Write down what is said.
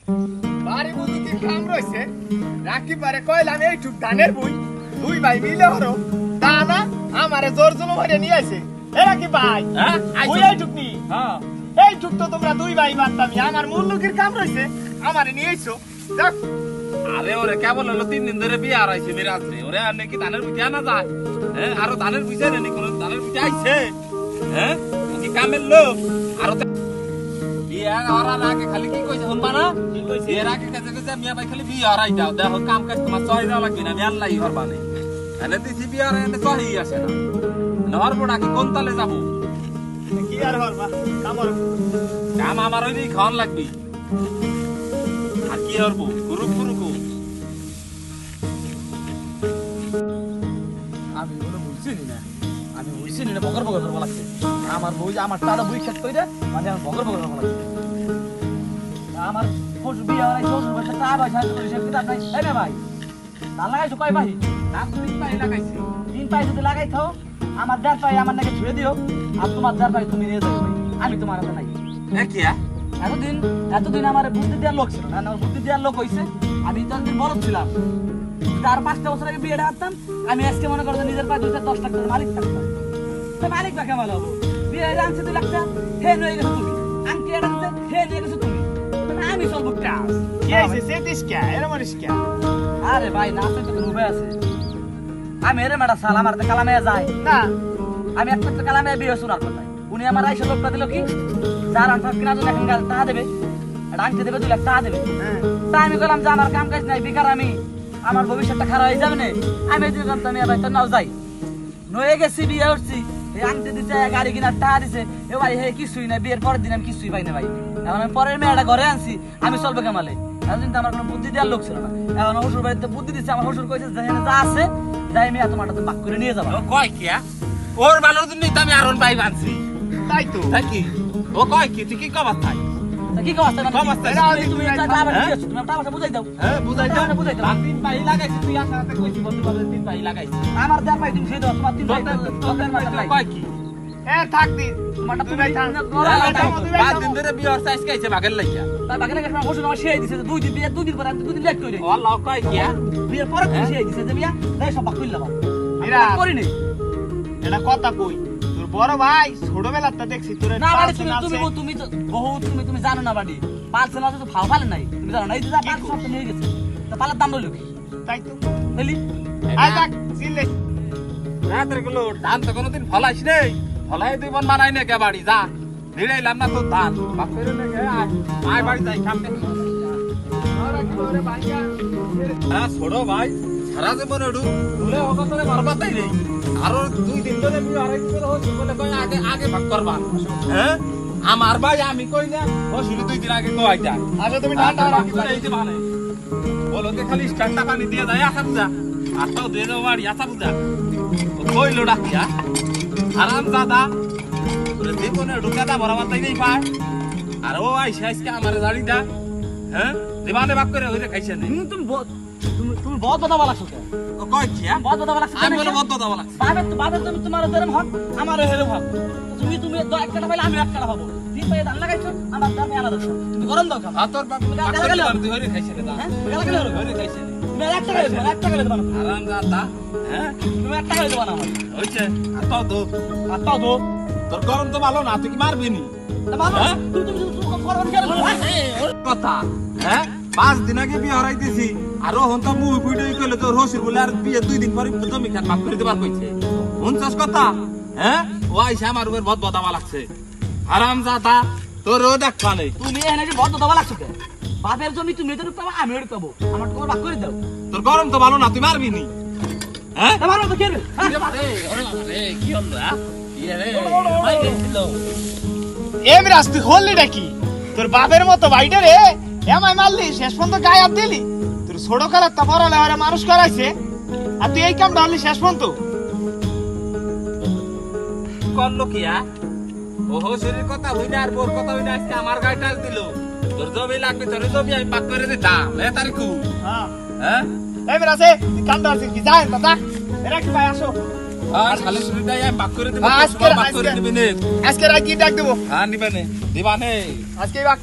বাড়ি বুঝি কি কাম রইছে রাখি পারে কইলাম এইটুক ধানের বই দুই ভাই মিলে হরো তা না আমারে জোর জুলুম হরে নিয়ে আসে এ রাখি ভাই হ্যাঁ ওই এইটুক নি হ্যাঁ এইটুক তো তোমরা দুই ভাই বানতামি আমার মূল লোকের কাম রইছে আমারে নিয়ে আইছো দেখ আরে ওরে কেবল হলো 3 দিন ধরে বিয়ে আর আইছে মিরাজরে ওরে আর নাকি ধানের বুঝে না যায় হ্যাঁ আরো ধানের বুঝে নাকি কোন ধানের বুঝে আইছে হ্যাঁ কি কামের লোক আরো বিয়ে আর আগে খালি কি কইছে শুনবা না কি কইছে এর আগে কাছে কাছে মিয়া ভাই খালি বিয়ে আর আইতাও দেখো কাম কাজ তোমার সহি দাও লাগবে না আমি আল্লাহই করবা না এনে দিছি বিয়ে আর এনে সহি আসে না নহর বড়া কি কোন তালে যাব কি আর হরবা কামর কাম আমার ওই খাওয়ান লাগবে আর কি হরবো গুরু গুরু আমি কোনো বুঝছি না আমি বুঝছি না বকর বকর করবো লাগছে আমার বই আমার টাটা বই শেষ করে মানে আমার বকর বকর করবো লাগছে আমার পশু বিয়ে হয় শ্বশুর বাচ্চা টা ভাই সাহায্য করে সে কিতাব নাই এই না ভাই তার লাগাইছো কয় ভাই না তুমি পাই লাগাইছি 3 পাই যদি লাগাই থাও আমার 4 পাই আমার নাকি ছুঁয়ে দিও আর তোমার 4 পাই তুমি নিয়ে যাবে ভাই আমি তোমার হাতে নাই দেখিয়া এতদিন আমার বুদ্ধি দেওয়ার লোক ছিল না আমার বুদ্ধি দেওয়ার লোক হইছে আমি ততদিন বড় ছিলাম তার 5টা বছর আগে বিয়েটা হারতাম আমি আজকে মনে করো নিজের পায়ে 2-10 লাখ টাকার মালিক থাকতাম তো মালিক বা কেমন হবো বিয়ে আনছে 2 লাখ টাকা হে নিয়ে গেছো তুমি আংটি এটা দিতে হে নিয়ে গেছো তুমি আমি চলবো ক্লাস কি আইছে সেটিস কে এর মনিস কে আরে ভাই না তো কোনো উপায় আছে আমি এর মেডা সাল আমার কালামে যায় না আমি একটা কালামে বিয়ে শোনার কথা উনি আমার আইসা লোকটা দিল কি যার আনসার কিনা জন্য এখন গাল টাকা দেবে আর আংটি দেবে 2 লাখ টাকা দেবে তা আমি বললাম যে আমার কাম কাজ নাই বেকার আমি আমার ভবিষ্যৎটা খারাপ হয়ে যাবে না আমি এই দিলাম তুমি ভাই তো নাও যাই নয়ে গেছি বিয়ে করছি এই আংটি দিছে গাড়ি কিনার টাকা দিছে এ ভাই হে কিছুই না বিয়ের পরের দিন আমি কিছুই পাই না ভাই এখন আমি পরের মেয়েটা ঘরে আনছি আমি চলবে কামালে এতদিন তো আমার কোনো বুদ্ধি দেওয়ার লোক ছিল না এখন শ্বশুর বাড়িতে বুদ্ধি দিচ্ছে আমার শ্বশুর কইছে যেখানে যা আছে যাই মেয়ে তোমারটা তো বাক করে নিয়ে যাবো ও কয় কি ওর ভালোর জন্যই তো আমি আরন ভাই বানছি তাই তো তাই কি ও কয় কি তুই কি কবার থাই কি অবস্থা কি অবস্থা? তুমি তুমি টাকা বুঝাই দাও হ্যাঁ বুঝাই দাও বুঝাই দাও। 3 পাই লাগাইছি তুই আসাতে কইছি বলতে বলতে 3 পাই লাগাইছি আমার দেড় পাই তুমি সেই দাও তোমার 3 পাই কয় কি এ থাক দি তোমারটা দুই ভাই থাক পাঁচ দিন ধরে বিয়ে হচ্ছে আজকে আইছে বাগের লাগিয়া তার বাগানে গেছে আমার আমার সেই দিছে 2 দিন বিয়ে 2 দিন পরে আমি 2 দিন লেট করে ও আল্লাহ কয় কি বিয়ের পরে তুমি সেই দিছে যে বিয়া তাই সব বাক করলাম এরা করি নি এটা কথা কই তোর বড় ভাই ছোটবেলাতে দেখছি তোর না বাড়ি তুমি তুমি জানো না বাড়ি পালছে না তো ভাও ভালো নাই তুমি জানো না এই যে পাঁচ সপ্তাহ নিয়ে গেছে তা পালার দাম লইলো কি তাই তো বলি আই দেখ চিল্লে রাতের গুলো ধান তো কোনোদিন ফলাইস নেই ফলাই তুই মন মানাই না কে বাড়ি যা ভিড়াইলাম না তোর ধান বাপের লেগে আয় বাড়ি যাই খামতে হ্যাঁ ছোট ভাই সারা জীবন এডু বলে অকতরে বরবাদই নেই আরো 2 দিন ধরে বিয়ে আড়াই দিন ধরে হচ্ছে বলে কই আগে আগে ভাগ করবা হ্যাঁ আমার ভাই আমি কই না ও শুরু 2 দিন আগে কই যা আচ্ছা তুমি ঠান্ডা রাখি করে এই যে মানে বলো তে খালি ঠান্ডা পানি দিয়ে যায় আসা বুঝা আর তো দিয়ে দাও বাড়ি আসা বুঝা কইলো ডাকিয়া আরাম দাদা ওরে জীবনে ঢুকাটা বরাবরই নেই পায় আর ও আইসা আজকে আমার গাড়িটা হ্যাঁ দিবানে বাক করে হইরে খাইছে না তুমি তুমি বহুত কথা বলাছো ও কই কি বহুত কথা বলাছো আমি বলে বদ্ধ দাও লাগছে বাপের তুমি তোমার যেরকম হক আমার হেরম হক তুমি তুমি এক কাটা পাইলে আমি এক কাটা পাবো 3 পাই ধান লাগাইছো আমার দাম আলাদা তুমি গরম দাও খা তোর বাপ তুই হইরে খাইছে না হ্যাঁ গালা গালা হইরে খাইছে তুমি এক টাকা দেবা এক টাকা দেবা আরাম দাদা হ্যাঁ তুমি এক টাকা দেবা না আমার হইছে আর তাও দো আর তাও দো তোর গরম তো ভালো না তুই কি মারবি নি বাবা তুমি করবেন কেন কথা হ্যাঁ 5 দিন আগে বিয়ে হারাইতেছি আর হন তো মুই ভিডিও কইলে তোর হসির বলে আর বিয়ে 2 দিন পরে জমি খাত ভাগ করে দিবার কইছে শুনছস কথা হ্যাঁ ও আইসা আমার উপর বহুত বদাবা লাগছে আরাম জাদা তোর ও দেখ পানে তুমি এখানে যে বহুত কথা লাগছো বাপের জমি তুমি তো পাবো আমি ওর পাবো আমার তোমার ভাগ করে দাও তোর গরম তো ভালো না তুই মারবি নি হ্যাঁ আমার তো কেন কি হল কি রে ভাই গেছিল এমনি রাস্তি হললি নাকি তোর বাপের মতো ভাইটা রে এমাই মারলি শেষ পর্যন্ত গায়ে হাত দিলি তোর ছোট কালার তা বড় লেহারে মানুষ করাইছে আর তুই এই কামটা হলি শেষ পর্যন্ত করলো কি ও হসির কথা হই না আর বোর কথা হই না আজকে আমার গায়ে টাল দিল তোর জমি লাগবে তোর জমি আমি পাক করে দিতাম এ তারিখু হ্যাঁ হ্যাঁ এমনি আছে তুই কামটা হচ্ছিস কি যায় দাদা এরা কি ভাই আসো আর খালি সুবিধাই আমি পাক করে দেব আজকে পাক করে দিবি নে আজকে রাত কি ডাক দেবো হ্যাঁ নিবানে দিবানে আজকে বাক